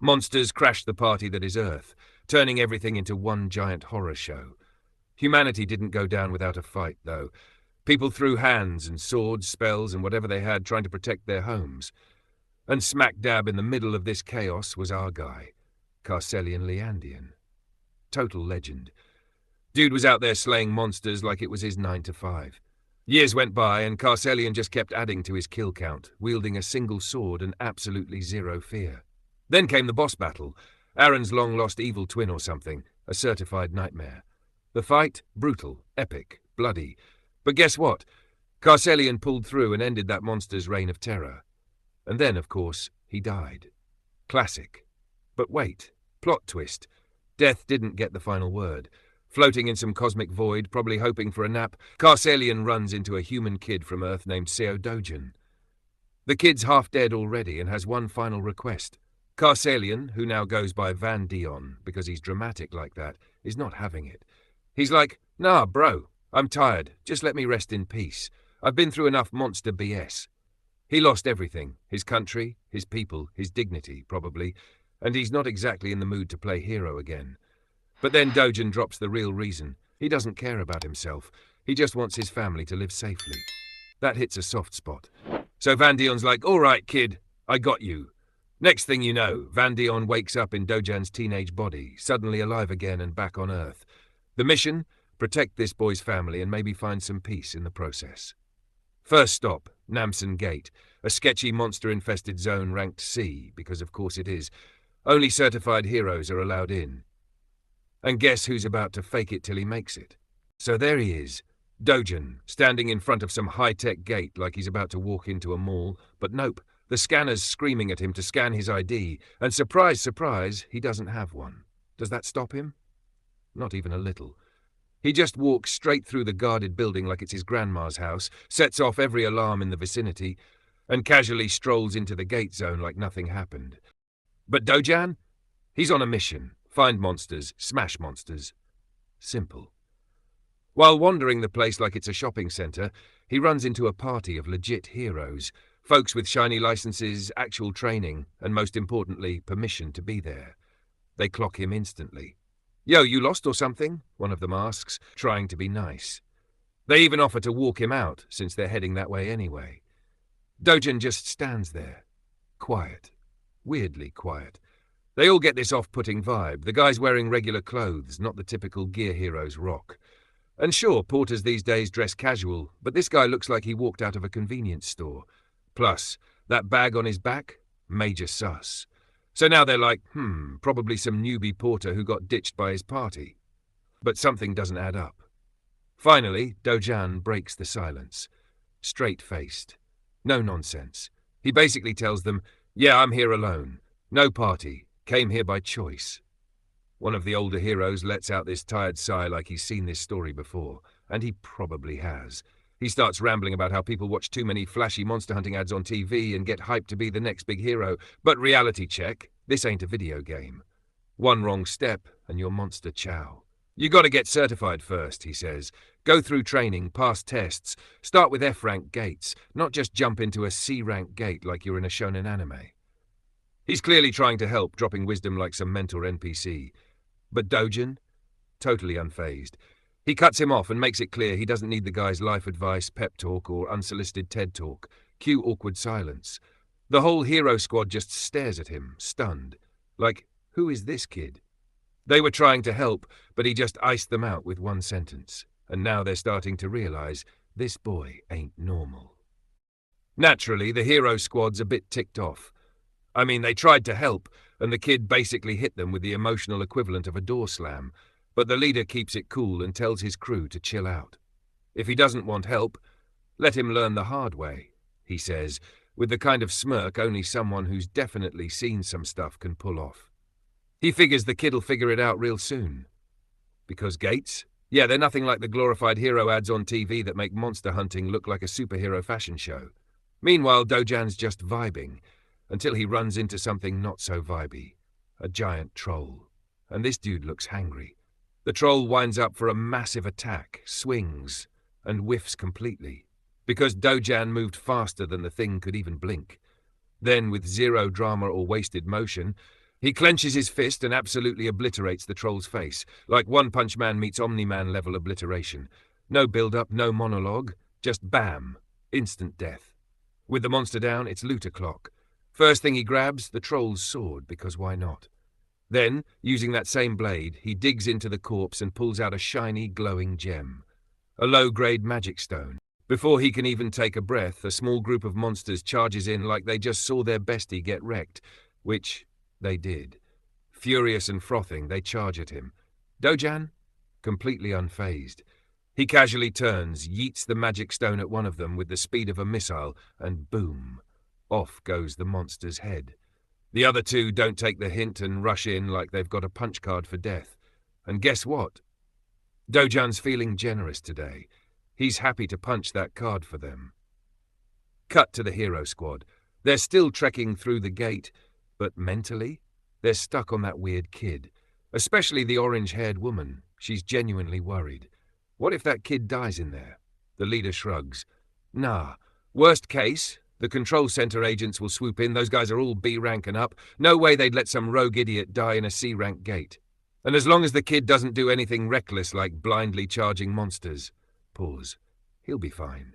Monsters crashed the party that is Earth, turning everything into one giant horror show. Humanity didn't go down without a fight, though. People threw hands and swords, spells, and whatever they had trying to protect their homes. And smack dab in the middle of this chaos was our guy, Carcelian Leandian. Total legend. Dude was out there slaying monsters like it was his 9 to 5. Years went by and Carcelian just kept adding to his kill count, wielding a single sword and absolutely zero fear. Then came the boss battle, Aaron's long-lost evil twin or something, a certified nightmare. The fight? Brutal, epic, bloody. But guess what? Carcelian pulled through and ended that monster's reign of terror. And then, of course, he died. Classic. But wait, plot twist. Death didn't get the final word. Floating in some cosmic void, probably hoping for a nap, Carcelian runs into a human kid from Earth named Seo Dojin. The kid's half dead already and has one final request. Carcelian, who now goes by Van Dion because he's dramatic like that, is not having it. He's like, "Nah, bro, I'm tired. Just let me rest in peace. I've been through enough monster BS." He lost everything, his country, his people, his dignity, probably, and he's not exactly in the mood to play hero again. But then Dojin drops the real reason. He doesn't care about himself. He just wants his family to live safely. That hits a soft spot. So Van Dion's like, "All right, kid, I got you." Next thing you know, Van Dion wakes up in Dojan's teenage body, suddenly alive again and back on Earth. The mission? Protect this boy's family and maybe find some peace in the process. First stop, Namsen Gate, a sketchy monster-infested zone ranked C, because of course it is. Only certified heroes are allowed in. And guess who's about to fake it till he makes it? So there he is, Dojin, standing in front of some high-tech gate like he's about to walk into a mall, but nope, the scanner's screaming at him to scan his ID, and surprise, surprise, he doesn't have one. Does that stop him? Not even a little. He just walks straight through the guarded building like it's his grandma's house, sets off every alarm in the vicinity, and casually strolls into the gate zone like nothing happened. But Dojan? He's on a mission. Find monsters, smash monsters. Simple. While wandering the place like it's a shopping centre, he runs into a party of legit heroes, folks with shiny licenses, actual training, and most importantly, permission to be there. They clock him instantly. "Yo, you lost or something?" one of them asks, trying to be nice. They even offer to walk him out, since they're heading that way anyway. Dojin just stands there. Quiet. Weirdly quiet. They all get this off-putting vibe. The guy's wearing regular clothes, not the typical gear heroes rock. And sure, porters these days dress casual, but this guy looks like he walked out of a convenience store. Plus, that bag on his back? Major sus. So now they're like, probably some newbie porter who got ditched by his party. But something doesn't add up. Finally, Dojan breaks the silence. Straight-faced. No nonsense. He basically tells them, "Yeah, I'm here alone. No party. Came here by choice." One of the older heroes lets out this tired sigh like he's seen this story before, and he probably has. He starts rambling about how people watch too many flashy monster hunting ads on TV and get hyped to be the next big hero, but reality check, this ain't a video game. One wrong step and you're monster chow. You gotta get certified first, he says. Go through training, pass tests, start with F-rank gates, not just jump into a C-rank gate like you're in a shonen anime. He's clearly trying to help, dropping wisdom like some mentor NPC. But Dojin? Totally unfazed. He cuts him off and makes it clear he doesn't need the guy's life advice, pep talk, or unsolicited TED talk. Cue awkward silence. The whole hero squad just stares at him, stunned. Like, who is this kid? They were trying to help, but he just iced them out with one sentence. And now they're starting to realize this boy ain't normal. Naturally, the hero squad's a bit ticked off. I mean, they tried to help, and the kid basically hit them with the emotional equivalent of a door slam, but the leader keeps it cool and tells his crew to chill out. If he doesn't want help, let him learn the hard way, he says, with the kind of smirk only someone who's definitely seen some stuff can pull off. He figures the kid'll figure it out real soon. Because gates? Yeah, they're nothing like the glorified hero ads on TV that make monster hunting look like a superhero fashion show. Meanwhile, Dojan's just vibing, until he runs into something not so vibey. A giant troll. And this dude looks hangry. The troll winds up for a massive attack, swings, and whiffs completely, because Dojan moved faster than the thing could even blink. Then, with zero drama or wasted motion, He clenches his fist and absolutely obliterates the troll's face, like One Punch Man meets Omni-Man level obliteration. No build-up, no monologue, just bam, instant death. With the monster down, it's loot o'clock. First thing he grabs, the troll's sword, because why not? Then, using that same blade, he digs into the corpse and pulls out a shiny, glowing gem. A low-grade magic stone. Before he can even take a breath, a small group of monsters charges in like they just saw their bestie get wrecked, which they did. Furious and frothing, they charge at him. Dojan? Completely unfazed. He casually turns, yeets the magic stone at one of them with the speed of a missile, and boom, off goes the monster's head. The other two don't take the hint and rush in like they've got a punch card for death. And guess what? Dojan's feeling generous today. He's happy to punch that card for them. Cut to the hero squad. They're still trekking through the gate, but mentally, they're stuck on that weird kid. Especially the orange-haired woman. She's genuinely worried. What if that kid dies in there? The leader shrugs. Nah. Worst case, the control center agents will swoop in. Those guys are all B rank and up. No way they'd let some rogue idiot die in a C rank gate. And as long as the kid doesn't do anything reckless like blindly charging monsters. Pause. He'll be fine.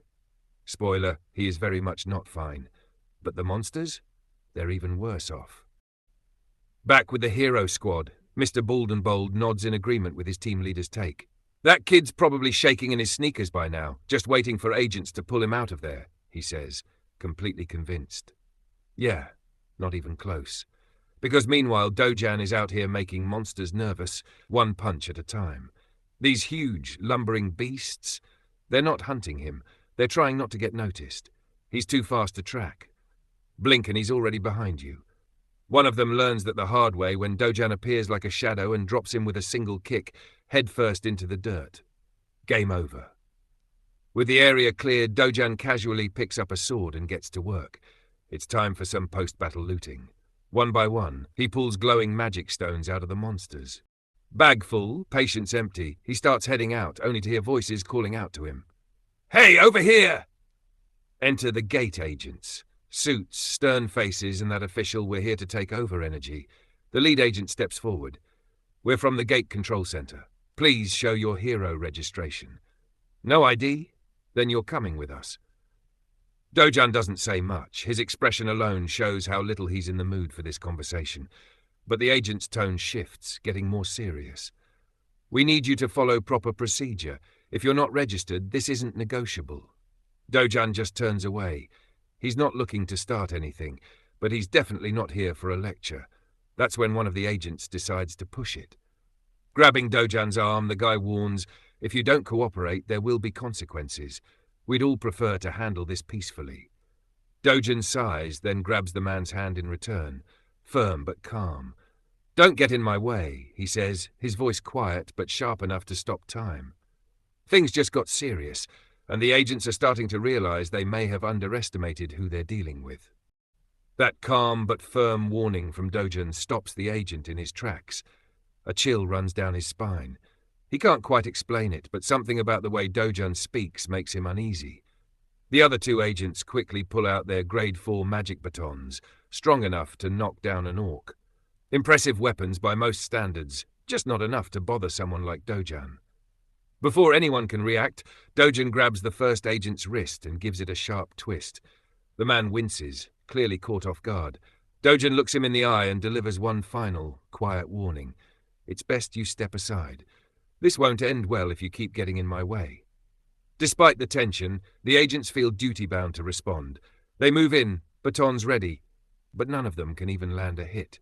Spoiler, he is very much not fine. But the monsters? They're even worse off. Back with the hero squad, Mr. Bald and Bold nods in agreement with his team leader's take. That kid's probably shaking in his sneakers by now, just waiting for agents to pull him out of there, he says, completely convinced. Yeah, not even close. Because meanwhile, Dojan is out here making monsters nervous, one punch at a time. These huge, lumbering beasts, they're not hunting him. They're trying not to get noticed. He's too fast to track. Blink and he's already behind you. One of them learns that the hard way when Dojan appears like a shadow and drops him with a single kick, headfirst into the dirt. Game over. With the area cleared, Dojan casually picks up a sword and gets to work. It's time for some post-battle looting. One by one, he pulls glowing magic stones out of the monsters. Bag full, patience empty, he starts heading out, only to hear voices calling out to him. Hey, over here! Enter the gate agents. Suits, stern faces, and that official "we're here to take over" energy. The lead agent steps forward. We're from the gate control center. Please show your hero registration. No ID? Then you're coming with us. Dojan doesn't say much. His expression alone shows how little he's in the mood for this conversation. But the agent's tone shifts, getting more serious. We need you to follow proper procedure. If you're not registered, this isn't negotiable. Dojan just turns away. He's not looking to start anything, but he's definitely not here for a lecture. That's when one of the agents decides to push it. Grabbing Dojan's arm, the guy warns, if you don't cooperate, there will be consequences. We'd all prefer to handle this peacefully. Dojan sighs, then grabs the man's hand in return, firm but calm. Don't get in my way, he says, his voice quiet but sharp enough to stop time. Things just got serious, and the agents are starting to realize they may have underestimated who they're dealing with. That calm but firm warning from Dojan stops the agent in his tracks. A chill runs down his spine. He can't quite explain it, but something about the way Dojan speaks makes him uneasy. The other two agents quickly pull out their grade 4 magic batons, strong enough to knock down an orc. Impressive weapons by most standards, just not enough to bother someone like Dojan. Before anyone can react, Dojan grabs the first agent's wrist and gives it a sharp twist. The man winces, clearly caught off guard. Dojan looks him in the eye and delivers one final, quiet warning. It's best you step aside. This won't end well if you keep getting in my way. Despite the tension, the agents feel duty-bound to respond. They move in, batons ready, but none of them can even land a hit.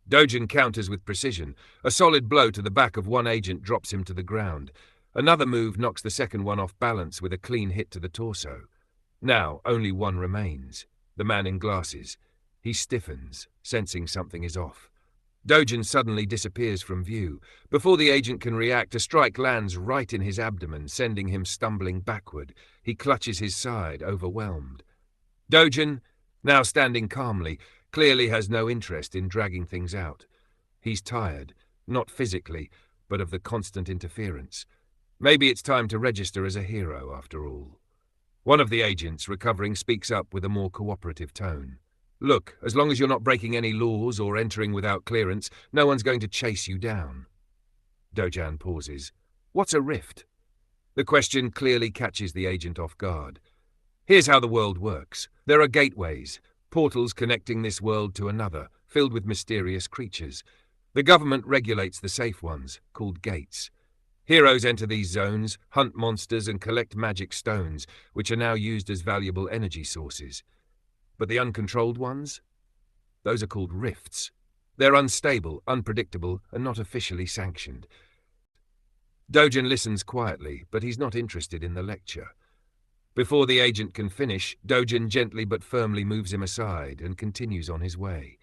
Dojan counters with precision. A solid blow to the back of one agent drops him to the ground. Another move knocks the second one off balance with a clean hit to the torso. Now, only one remains. The man in glasses. He stiffens, sensing something is off. Dojan suddenly disappears from view. Before the agent can react, a strike lands right in his abdomen, sending him stumbling backward. He clutches his side, overwhelmed. Dojan, now standing calmly, clearly has no interest in dragging things out. He's tired, not physically, but of the constant interference. Maybe it's time to register as a hero, after all. One of the agents, recovering, speaks up with a more cooperative tone. Look, as long as you're not breaking any laws or entering without clearance, no one's going to chase you down. Dojan pauses. What's a rift? The question clearly catches the agent off guard. Here's how the world works. There are gateways, portals connecting this world to another, filled with mysterious creatures. The government regulates the safe ones, called gates. Heroes enter these zones, hunt monsters and collect magic stones, which are now used as valuable energy sources. But the uncontrolled ones? Those are called rifts. They're unstable, unpredictable, and not officially sanctioned. Dojan listens quietly, but he's not interested in the lecture. Before the agent can finish, Dojan gently but firmly moves him aside and continues on his way.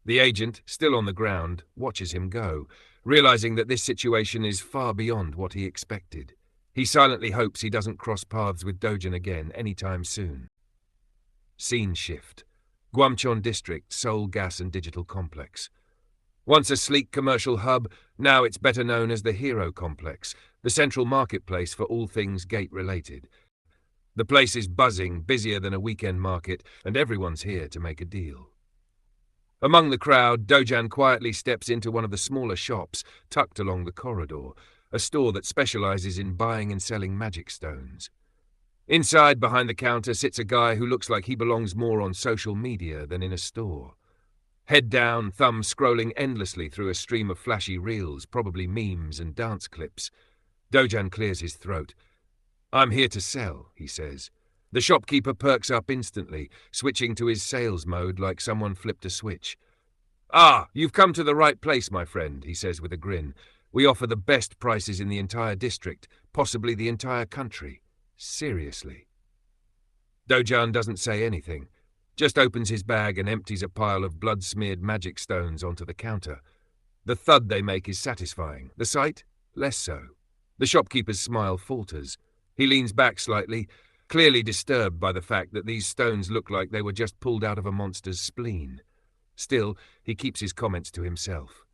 The agent, still on the ground, watches him go, realizing that this situation is far beyond what he expected. He silently hopes he doesn't cross paths with Dojan again anytime soon. Scene shift. Gwamcheon District, Seoul Gas and Digital Complex. Once a sleek commercial hub, now it's better known as the Hero Complex, the central marketplace for all things gate-related. The place is buzzing, busier than a weekend market, and everyone's here to make a deal. Among the crowd, Dojan quietly steps into one of the smaller shops tucked along the corridor, a store that specializes in buying and selling magic stones. Inside, behind the counter, sits a guy who looks like he belongs more on social media than in a store. Head down, thumb scrolling endlessly through a stream of flashy reels, probably memes and dance clips. Dojan clears his throat. "I'm here to sell," he says. The shopkeeper perks up instantly, switching to his sales mode like someone flipped a switch. "Ah, you've come to the right place, my friend," he says with a grin. "We offer the best prices in the entire district, possibly the entire country. Seriously." Dojan doesn't say anything, just opens his bag and empties a pile of blood-smeared magic stones onto the counter. The thud they make is satisfying, the sight less so. The shopkeeper's smile falters. He leans back slightly, clearly disturbed by the fact that these stones look like they were just pulled out of a monster's spleen. Still, he keeps his comments to himself.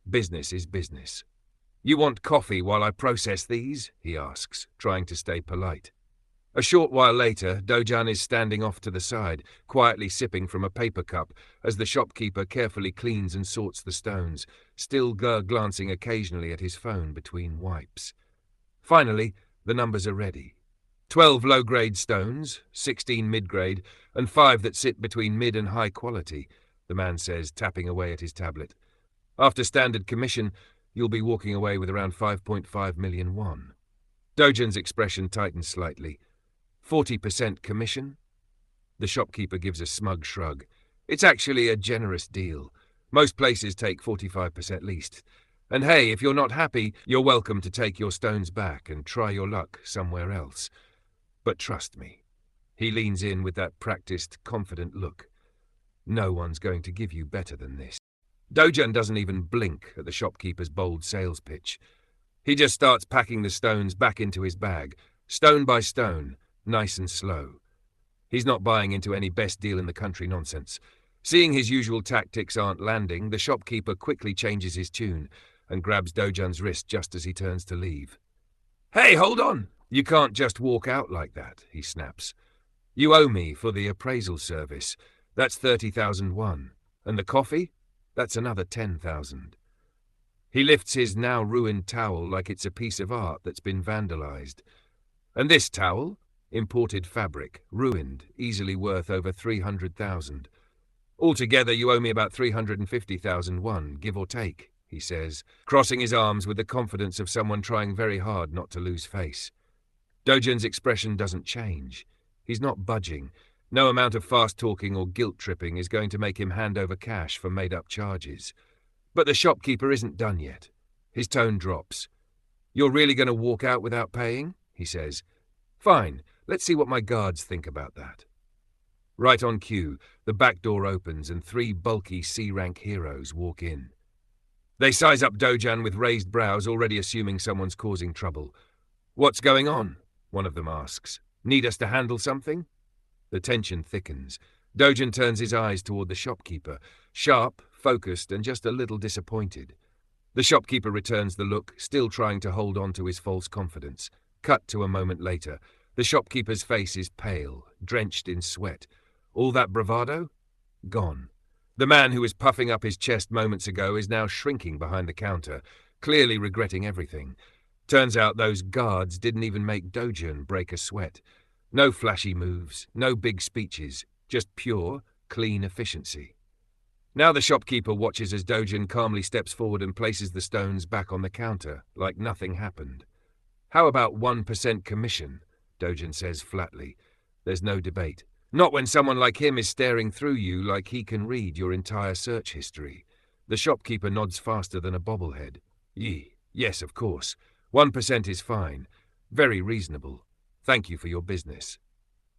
Business is business. "You want coffee while I process these?" he asks, trying to stay polite. A short while later, Dojan is standing off to the side, quietly sipping from a paper cup as the shopkeeper carefully cleans and sorts the stones, still glancing occasionally at his phone between wipes. Finally, the numbers are ready. 12 low-grade stones, 16 mid-grade, and 5 that sit between mid and high quality, the man says, tapping away at his tablet. "After standard commission, you'll be walking away with around 5.5 million won." Dojan's expression tightens slightly. 40% commission? The shopkeeper gives a smug shrug. "It's actually a generous deal. Most places take 45% least. And hey, if you're not happy, you're welcome to take your stones back and try your luck somewhere else. But trust me." He leans in with that practiced, confident look. "No one's going to give you better than this." Dojan doesn't even blink at the shopkeeper's bold sales pitch. He just starts packing the stones back into his bag, stone by stone, nice and slow. He's not buying into any best deal in the country nonsense. Seeing his usual tactics aren't landing, the shopkeeper quickly changes his tune and grabs Dojan's wrist just as he turns to leave. "Hey, hold on! You can't just walk out like that," he snaps. "You owe me for the appraisal service. That's 30,000 won. And the coffee? That's another 10,000. He lifts his now ruined towel like it's a piece of art that's been vandalized. "And this towel? Imported fabric, ruined, easily worth over 300,000. Altogether, you owe me about 350,000 won, give or take," he says, crossing his arms with the confidence of someone trying very hard not to lose face. Dojan's expression doesn't change. He's not budging. No amount of fast-talking or guilt-tripping is going to make him hand over cash for made-up charges. But the shopkeeper isn't done yet. His tone drops. "You're really going to walk out without paying?" he says. "Fine, let's see what my guards think about that." Right on cue, the back door opens and 3 bulky C-rank heroes walk in. They size up Dojan with raised brows, already assuming someone's causing trouble. "What's going on?" one of them asks. "Need us to handle something?" The tension thickens. Dojan turns his eyes toward the shopkeeper, sharp, focused, and just a little disappointed. The shopkeeper returns the look, still trying to hold on to his false confidence. Cut to a moment later. The shopkeeper's face is pale, drenched in sweat. All that bravado? Gone. The man who was puffing up his chest moments ago is now shrinking behind the counter, clearly regretting everything. Turns out those guards didn't even make Dojun break a sweat. No flashy moves, no big speeches, just pure, clean efficiency. Now the shopkeeper watches as Dojun calmly steps forward and places the stones back on the counter, like nothing happened. "How about 1% commission?" Dojun says flatly. There's no debate. Not when someone like him is staring through you like he can read your entire search history. The shopkeeper nods faster than a bobblehead. Yes, of course. 1% is fine. Very reasonable. Thank you for your business.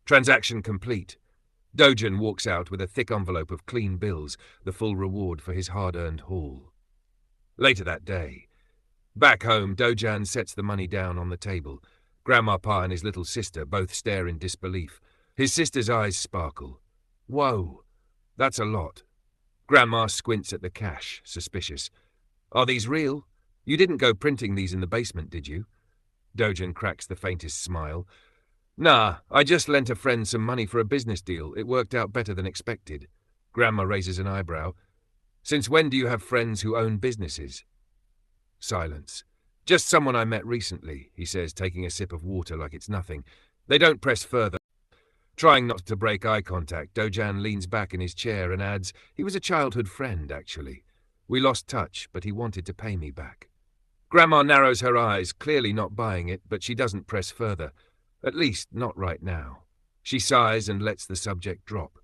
Transaction complete. Dojun walks out with a thick envelope of clean bills, the full reward for his hard-earned haul. Later that day. Back home, Dojan sets the money down on the table. Grandma Pa and his little sister both stare in disbelief. His sister's eyes sparkle. Whoa, that's a lot. Grandma squints at the cash, suspicious. Are these real? You didn't go printing these in the basement, did you? Dojan cracks the faintest smile. Nah, I just lent a friend some money for a business deal. It worked out better than expected. Grandma raises an eyebrow. Since when do you have friends who own businesses? Silence. Just someone I met recently, he says, taking a sip of water like it's nothing. They don't press further. Trying not to break eye contact, Dojan leans back in his chair and adds, he was a childhood friend, actually. We lost touch, but he wanted to pay me back. Grandma narrows her eyes, clearly not buying it, but she doesn't press further. At least, not right now. She sighs and lets the subject drop.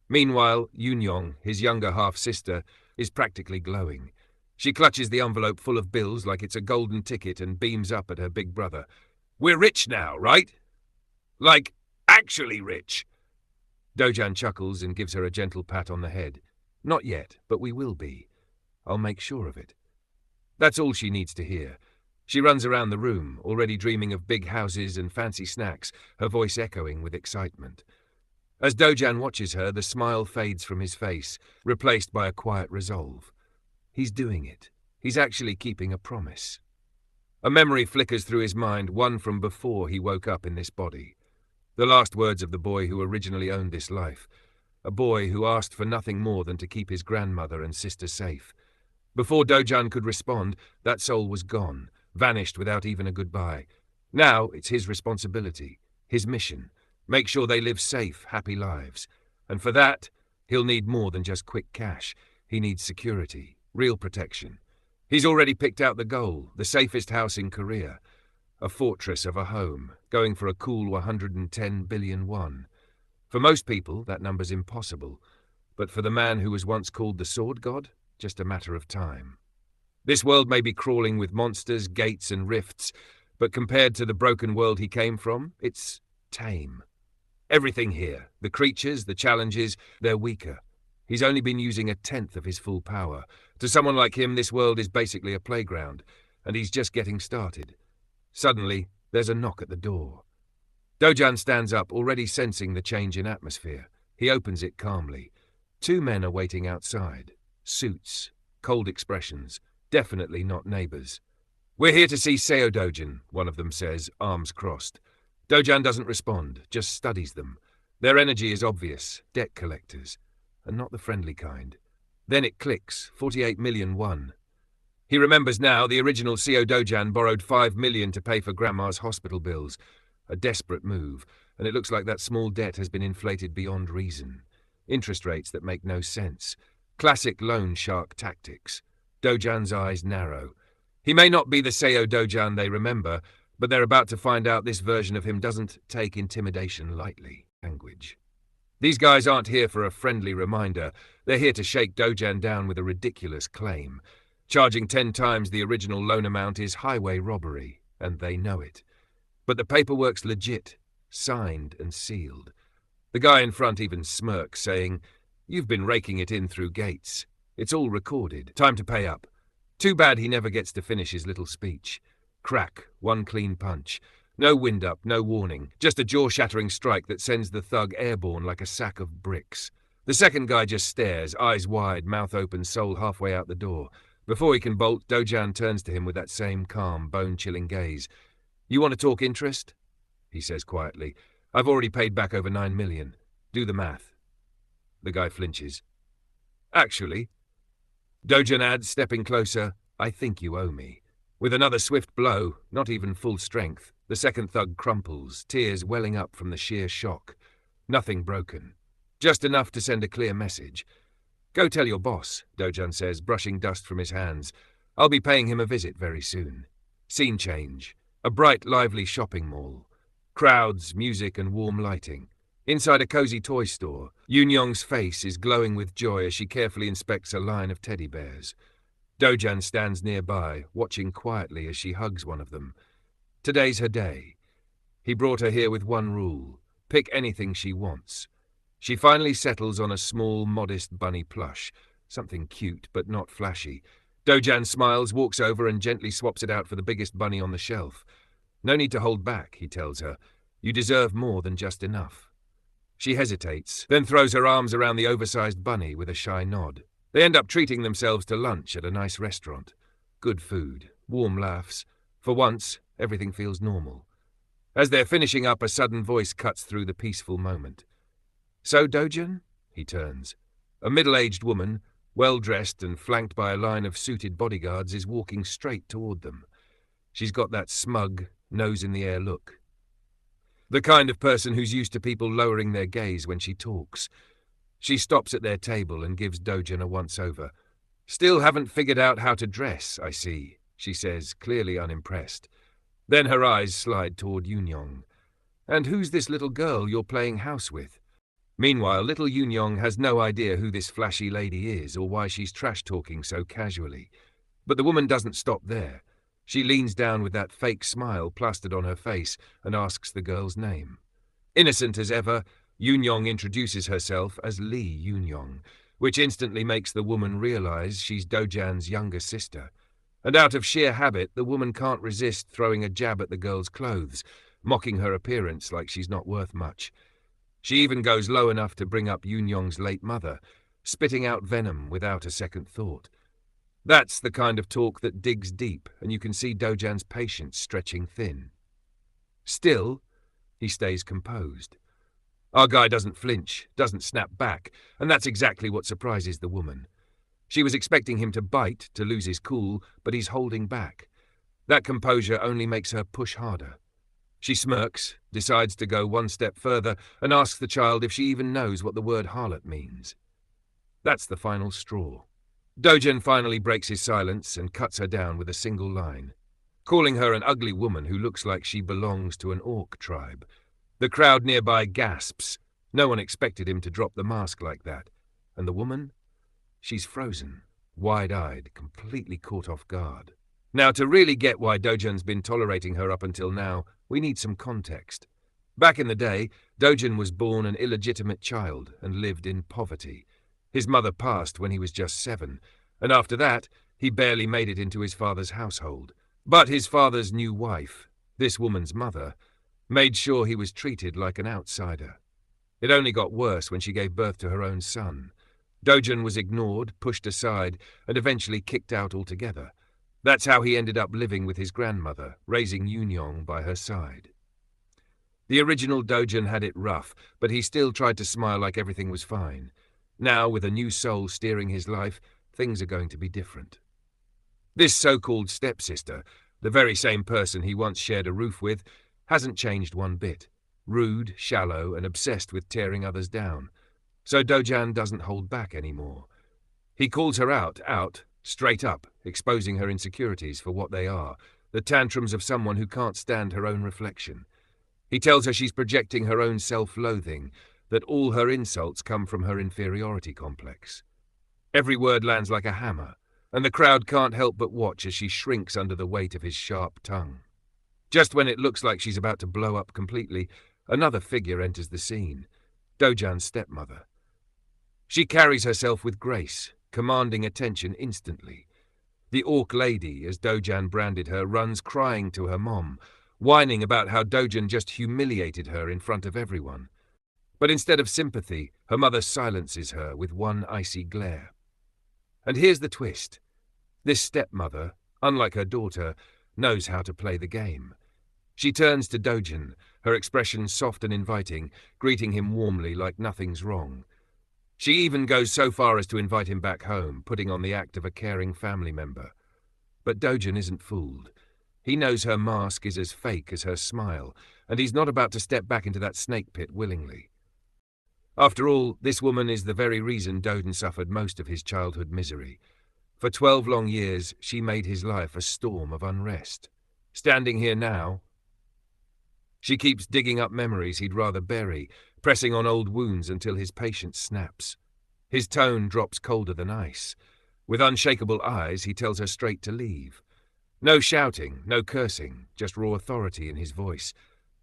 Meanwhile, Yunyong, his younger half-sister, is practically glowing. She clutches the envelope full of bills like it's a golden ticket and beams up at her big brother. We're rich now, right? Like, actually rich. Dojan chuckles and gives her a gentle pat on the head. Not yet, but we will be. I'll make sure of it. That's all she needs to hear. She runs around the room, already dreaming of big houses and fancy snacks, her voice echoing with excitement. As Dojan watches her, the smile fades from his face, replaced by a quiet resolve. He's doing it. He's actually keeping a promise. A memory flickers through his mind, one from before he woke up in this body. The last words of the boy who originally owned this life. A boy who asked for nothing more than to keep his grandmother and sister safe. Before Dojan could respond, that soul was gone, vanished without even a goodbye. Now it's his responsibility, his mission. Make sure they live safe, happy lives. And for that, he'll need more than just quick cash. He needs security, real protection. He's already picked out the goal, the safest house in Korea. A fortress of a home, going for a cool 110 billion won. For most people, that number's impossible. But for the man who was once called the Sword God, just a matter of time. This world may be crawling with monsters, gates and rifts, but compared to the broken world he came from, it's tame. Everything here, the creatures, the challenges, they're weaker. He's only been using 1/10 of his full power. To someone like him, this world is basically a playground, and he's just getting started. Suddenly, there's a knock at the door. Dojan stands up, already sensing the change in atmosphere. He opens it calmly. 2 men are waiting outside. Suits, cold expressions, definitely not neighbors. We're here to see Seo Dojan, one of them says, arms crossed. Dojan doesn't respond, just studies them. Their energy is obvious, debt collectors, and not the friendly kind. Then it clicks, 48 million won. He remembers now the original Seo Dojan borrowed 5 million to pay for Grandma's hospital bills. A desperate move, and it looks like that small debt has been inflated beyond reason. Interest rates that make no sense. Classic loan shark tactics. Dojan's eyes narrow. He may not be the Seo Dojan they remember, but they're about to find out this version of him doesn't take intimidation lightly. Language. These guys aren't here for a friendly reminder. They're here to shake Dojan down with a ridiculous claim. Charging 10 times the original loan amount is highway robbery, and they know it. But the paperwork's legit, signed and sealed. The guy in front even smirks, saying, "You've been raking it in through gates. It's all recorded. Time to pay up." Too bad he never gets to finish his little speech. Crack, one clean punch. No wind-up, no warning. Just a jaw-shattering strike that sends the thug airborne like a sack of bricks. The second guy just stares, eyes wide, mouth open, soul halfway out the door. Before he can bolt, Dojan turns to him with that same calm, bone-chilling gaze. "You want to talk interest?" he says quietly. "I've already paid back over 9 million. Do the math." The guy flinches. Actually, Dojan adds, stepping closer, I think you owe me. With another swift blow, not even full strength, the second thug crumples, tears welling up from the sheer shock. Nothing broken. Just enough to send a clear message. Go tell your boss, Dojan says, brushing dust from his hands. I'll be paying him a visit very soon. Scene change. A bright, lively shopping mall. Crowds, music and warm lighting. Inside a cozy toy store, Yoon-young's face is glowing with joy as she carefully inspects a line of teddy bears. Dojan stands nearby, watching quietly as she hugs one of them. Today's her day. He brought her here with one rule. Pick anything she wants. She finally settles on a small, modest bunny plush. Something cute, but not flashy. Dojan smiles, walks over and gently swaps it out for the biggest bunny on the shelf. No need to hold back, he tells her. You deserve more than just enough. She hesitates, then throws her arms around the oversized bunny with a shy nod. They end up treating themselves to lunch at a nice restaurant. Good food, warm laughs. For once, everything feels normal. As they're finishing up, a sudden voice cuts through the peaceful moment. So, Dojan? He turns. A middle-aged woman, well-dressed and flanked by a line of suited bodyguards, is walking straight toward them. She's got that smug, nose-in-the-air look. The kind of person who's used to people lowering their gaze when she talks. She stops at their table and gives Dojan a once-over. Still haven't figured out how to dress, I see, she says, clearly unimpressed. Then her eyes slide toward Yoon-young. And who's this little girl you're playing house with? Meanwhile, little Yoon-young has no idea who this flashy lady is or why she's trash-talking so casually. But the woman doesn't stop there. She leans down with that fake smile plastered on her face and asks the girl's name. Innocent as ever, Yoon-young introduces herself as Lee Yoon-young, which instantly makes the woman realize she's Dojan's younger sister. And out of sheer habit, the woman can't resist throwing a jab at the girl's clothes, mocking her appearance like she's not worth much. She even goes low enough to bring up Yoon-young's late mother, spitting out venom without a second thought. That's the kind of talk that digs deep, and you can see Dojan's patience stretching thin. Still, he stays composed. Our guy doesn't flinch, doesn't snap back, and that's exactly what surprises the woman. She was expecting him to bite, to lose his cool, but he's holding back. That composure only makes her push harder. She smirks, decides to go one step further, and asks the child if she even knows what the word harlot means. That's the final straw. Dojan finally breaks his silence and cuts her down with a single line, calling her an ugly woman who looks like she belongs to an orc tribe. The crowd nearby gasps. No one expected him to drop the mask like that. And the woman? She's frozen, wide-eyed, completely caught off guard. Now, to really get why Dojan's been tolerating her up until now, we need some context. Back in the day, Dojan was born an illegitimate child and lived in poverty. His mother passed when he was just 7, and after that, he barely made it into his father's household. But his father's new wife, this woman's mother, made sure he was treated like an outsider. It only got worse when she gave birth to her own son. Dojan was ignored, pushed aside, and eventually kicked out altogether. That's how he ended up living with his grandmother, raising Yoon-young by her side. The original Dojan had it rough, but he still tried to smile like everything was fine. Now, with a new soul steering his life, things are going to be different. This so-called stepsister, the very same person he once shared a roof with, hasn't changed one bit. Rude, shallow, and obsessed with tearing others down. So Dojan doesn't hold back anymore. He calls her out, straight up, exposing her insecurities for what they are, the tantrums of someone who can't stand her own reflection. He tells her she's projecting her own self-loathing, that all her insults come from her inferiority complex. Every word lands like a hammer, and the crowd can't help but watch as she shrinks under the weight of his sharp tongue. Just when it looks like she's about to blow up completely, another figure enters the scene, Dojan's stepmother. She carries herself with grace, commanding attention instantly. The orc lady, as Dojan branded her, runs crying to her mom, whining about how Dojan just humiliated her in front of everyone. But instead of sympathy, her mother silences her with one icy glare. And here's the twist. This stepmother, unlike her daughter, knows how to play the game. She turns to Dojan, her expression soft and inviting, greeting him warmly like nothing's wrong. She even goes so far as to invite him back home, putting on the act of a caring family member. But Dojun isn't fooled. He knows her mask is as fake as her smile, and he's not about to step back into that snake pit willingly. After all, this woman is the very reason Dojun suffered most of his childhood misery. For 12 long years, she made his life a storm of unrest. Standing here now, she keeps digging up memories he'd rather bury, pressing on old wounds until his patience snaps. His tone drops colder than ice. With unshakable eyes, he tells her straight to leave. No shouting, no cursing, just raw authority in his voice.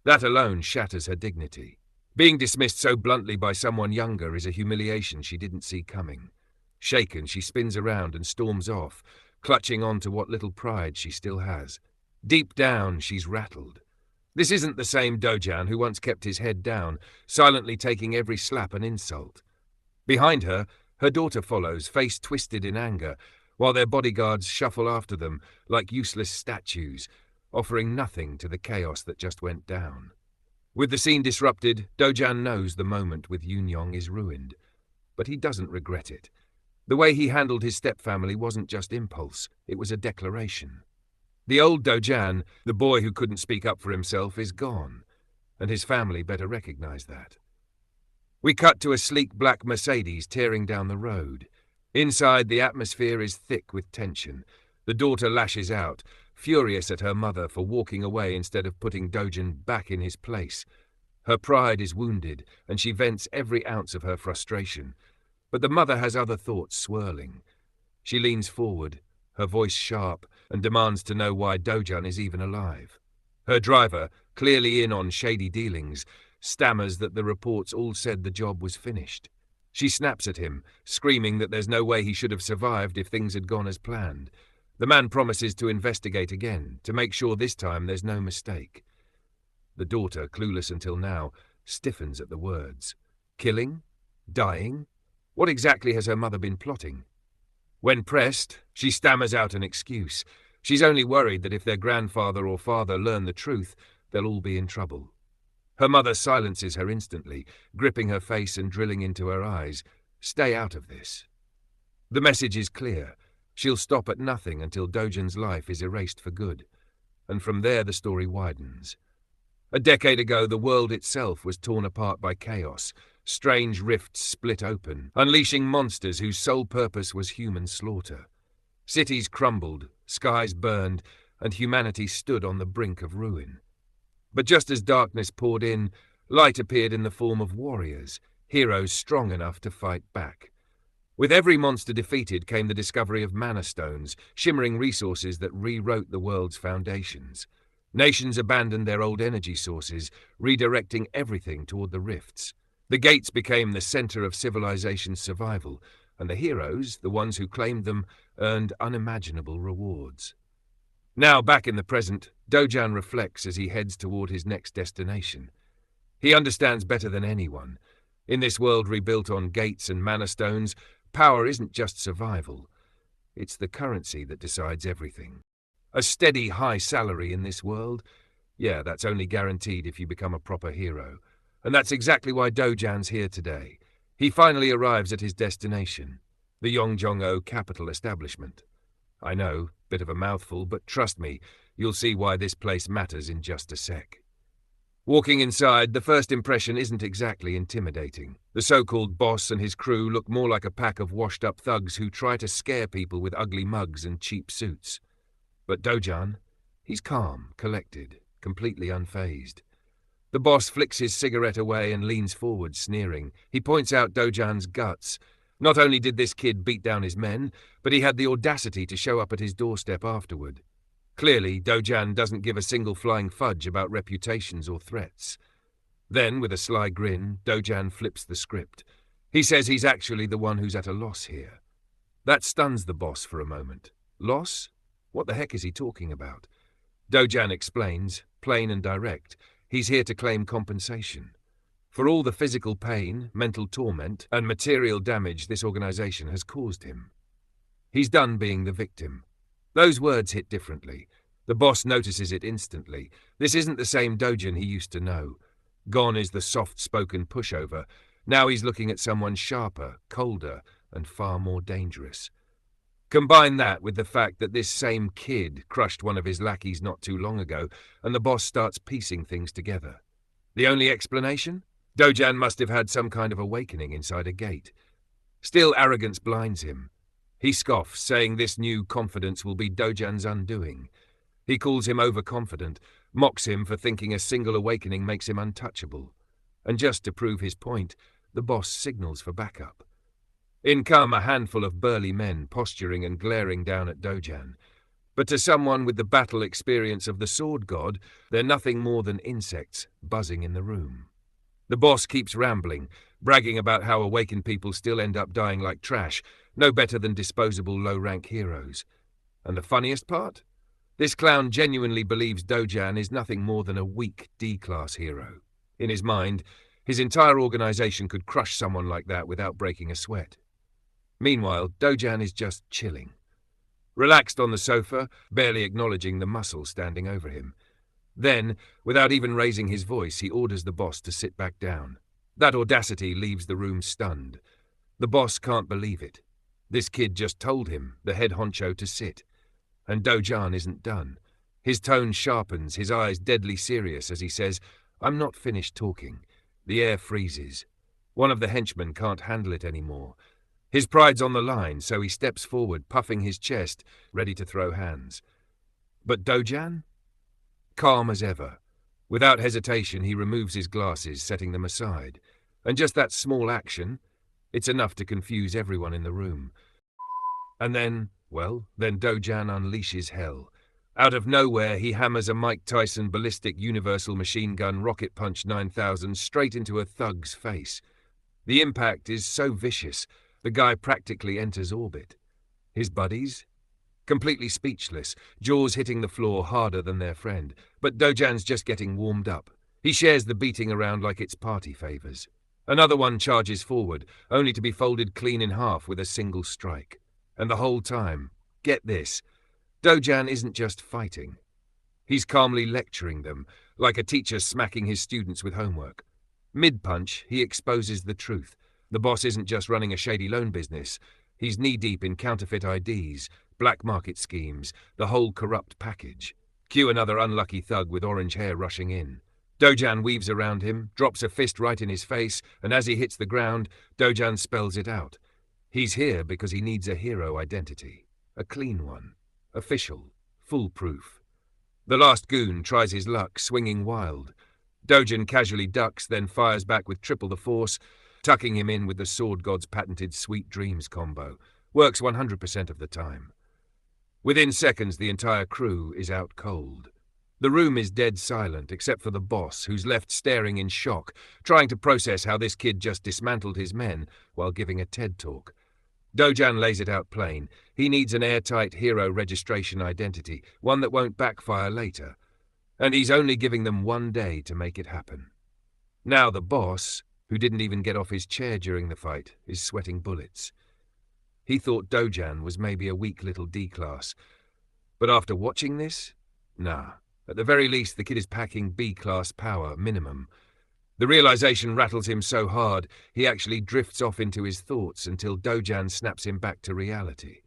That alone shatters her dignity. Being dismissed so bluntly by someone younger is a humiliation she didn't see coming. Shaken, she spins around and storms off, clutching on to what little pride she still has. Deep down, she's rattled. This isn't the same Dojun who once kept his head down, silently taking every slap an insult. Behind her, her daughter follows, face twisted in anger, while their bodyguards shuffle after them like useless statues, offering nothing to the chaos that just went down. With the scene disrupted, Dojun knows the moment with Yunyong is ruined. But he doesn't regret it. The way he handled his stepfamily wasn't just impulse, it was a declaration. The old Dojun, the boy who couldn't speak up for himself, is gone, and his family better recognize that. We cut to a sleek black Mercedes tearing down the road. Inside, the atmosphere is thick with tension. The daughter lashes out, furious at her mother for walking away instead of putting Dojun back in his place. Her pride is wounded, and she vents every ounce of her frustration. But the mother has other thoughts swirling. She leans forward, her voice sharp, and demands to know why Dojun is even alive. Her driver, clearly in on shady dealings, stammers that the reports all said the job was finished. She snaps at him, screaming that there's no way he should have survived if things had gone as planned. The man promises to investigate again, to make sure this time there's no mistake. The daughter, clueless until now, stiffens at the words. Killing? Dying? What exactly has her mother been plotting? When pressed, she stammers out an excuse. She's only worried that if their grandfather or father learn the truth, they'll all be in trouble. Her mother silences her instantly, gripping her face and drilling into her eyes. Stay out of this. The message is clear. She'll stop at nothing until Dojun's life is erased for good. And from there the story widens. A decade ago, the world itself was torn apart by chaos. Strange rifts split open, unleashing monsters whose sole purpose was human slaughter. Cities crumbled, skies burned, and humanity stood on the brink of ruin. But just as darkness poured in, light appeared in the form of warriors, heroes strong enough to fight back. With every monster defeated came the discovery of mana stones, shimmering resources that rewrote the world's foundations. Nations abandoned their old energy sources, redirecting everything toward the rifts. The gates became the center of civilization's survival, and the heroes, the ones who claimed them, earned unimaginable rewards. Now, back in the present, Dojun reflects as he heads toward his next destination. He understands better than anyone. In this world rebuilt on gates and mana stones, power isn't just survival. It's the currency that decides everything. A steady, high salary in this world? Yeah, that's only guaranteed if you become a proper hero. And that's exactly why Dojun's here today. He finally arrives at his destination, the Yongjong-o capital establishment. I know, bit of a mouthful, but trust me, you'll see why this place matters in just a sec. Walking inside, the first impression isn't exactly intimidating. The so-called boss and his crew look more like a pack of washed-up thugs who try to scare people with ugly mugs and cheap suits. But Dojun, he's calm, collected, completely unfazed. The boss flicks his cigarette away and leans forward, sneering. He points out Dojun's guts. Not only did this kid beat down his men, but he had the audacity to show up at his doorstep afterward. Clearly, Dojun doesn't give a single flying fudge about reputations or threats. Then, with a sly grin, Dojun flips the script. He says he's actually the one who's at a loss here. That stuns the boss for a moment. Loss? What the heck is he talking about? Dojun explains, plain and direct, he's here to claim compensation. For all the physical pain, mental torment, and material damage this organization has caused him. He's done being the victim. Those words hit differently. The boss notices it instantly. This isn't the same Dojun he used to know. Gone is the soft-spoken pushover. Now he's looking at someone sharper, colder, and far more dangerous. Combine that with the fact that this same kid crushed one of his lackeys not too long ago, and the boss starts piecing things together. The only explanation? Dojan must have had some kind of awakening inside a gate. Still, arrogance blinds him. He scoffs, saying this new confidence will be Dojan's undoing. He calls him overconfident, mocks him for thinking a single awakening makes him untouchable. And just to prove his point, the boss signals for backup. In come a handful of burly men, posturing and glaring down at Dojan. But to someone with the battle experience of the sword god, they're nothing more than insects buzzing in the room. The boss keeps rambling, bragging about how awakened people still end up dying like trash, no better than disposable low-rank heroes. And the funniest part? This clown genuinely believes Dojan is nothing more than a weak D-class hero. In his mind, his entire organization could crush someone like that without breaking a sweat. Meanwhile, Dojan is just chilling. Relaxed on the sofa, barely acknowledging the muscle standing over him. Then, without even raising his voice, he orders the boss to sit back down. That audacity leaves the room stunned. The boss can't believe it. This kid just told him, the head honcho, to sit. And Dojan isn't done. His tone sharpens, his eyes deadly serious as he says, "I'm not finished talking." The air freezes. One of the henchmen can't handle it anymore. His pride's on the line, so he steps forward, puffing his chest, ready to throw hands. But Dojan? Calm as ever. Without hesitation, he removes his glasses, setting them aside. And just that small action, it's enough to confuse everyone in the room. And then Dojan unleashes hell. Out of nowhere, he hammers a Mike Tyson ballistic universal machine gun rocket punch 9000 straight into a thug's face. The impact is so vicious, the guy practically enters orbit. His buddies? Completely speechless, jaws hitting the floor harder than their friend. But Dojan's just getting warmed up. He shares the beating around like it's party favors. Another one charges forward, only to be folded clean in half with a single strike. And the whole time, get this, Dojan isn't just fighting. He's calmly lecturing them, like a teacher smacking his students with homework. Mid-punch, he exposes the truth. The boss isn't just running a shady loan business. He's knee-deep in counterfeit IDs, black market schemes, the whole corrupt package. Cue another unlucky thug with orange hair rushing in. Dojan weaves around him, drops a fist right in his face, and as he hits the ground, Dojan spells it out. He's here because he needs a hero identity. A clean one. Official. Foolproof. The last goon tries his luck, swinging wild. Dojan casually ducks, then fires back with triple the force, tucking him in with the sword god's patented Sweet Dreams combo. Works 100% of the time. Within seconds, the entire crew is out cold. The room is dead silent, except for the boss, who's left staring in shock, trying to process how this kid just dismantled his men while giving a TED talk. Dojan lays it out plain. He needs an airtight hero registration identity, one that won't backfire later. And he's only giving them 1 day to make it happen. Now the boss, who didn't even get off his chair during the fight, is sweating bullets. He thought Dojan was maybe a weak little D-class. But after watching this? Nah. At the very least, the kid is packing B-class power, minimum. The realization rattles him so hard, he actually drifts off into his thoughts until Dojan snaps him back to reality.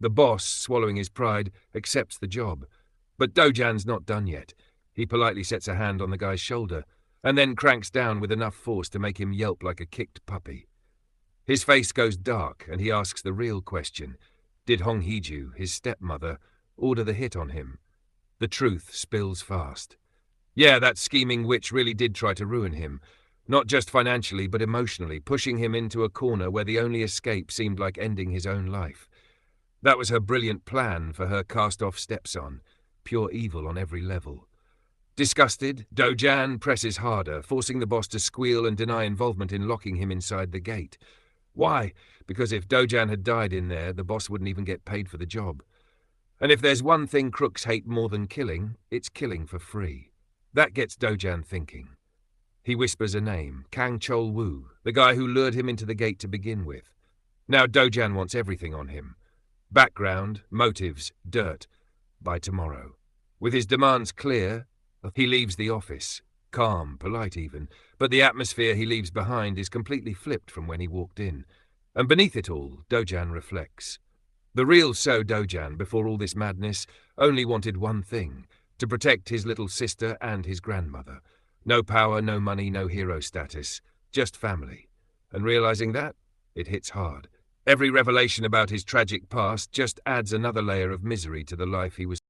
The boss, swallowing his pride, accepts the job. But Dojan's not done yet. He politely sets a hand on the guy's shoulder, and then cranks down with enough force to make him yelp like a kicked puppy. His face goes dark, and he asks the real question. Did Hong Hee-ju, his stepmother, order the hit on him? The truth spills fast. Yeah, that scheming witch really did try to ruin him. Not just financially, but emotionally, pushing him into a corner where the only escape seemed like ending his own life. That was her brilliant plan for her cast-off stepson. Pure evil on every level. Disgusted, Dojan presses harder, forcing the boss to squeal and deny involvement in locking him inside the gate. Why? Because if Dojan had died in there, the boss wouldn't even get paid for the job. And if there's one thing crooks hate more than killing, it's killing for free. That gets Dojan thinking. He whispers a name, Kang Chol-woo, the guy who lured him into the gate to begin with. Now Dojan wants everything on him. Background, motives, dirt. By tomorrow. With his demands clear, he leaves the office. calm, polite even, but the atmosphere he leaves behind is completely flipped from when he walked in. And beneath it all, Dojan reflects. The real So Dojan, before all this madness, only wanted one thing: to protect his little sister and his grandmother. No power, no money, no hero status, just family. And realizing that, it hits hard. Every revelation about his tragic past just adds another layer of misery to the life he was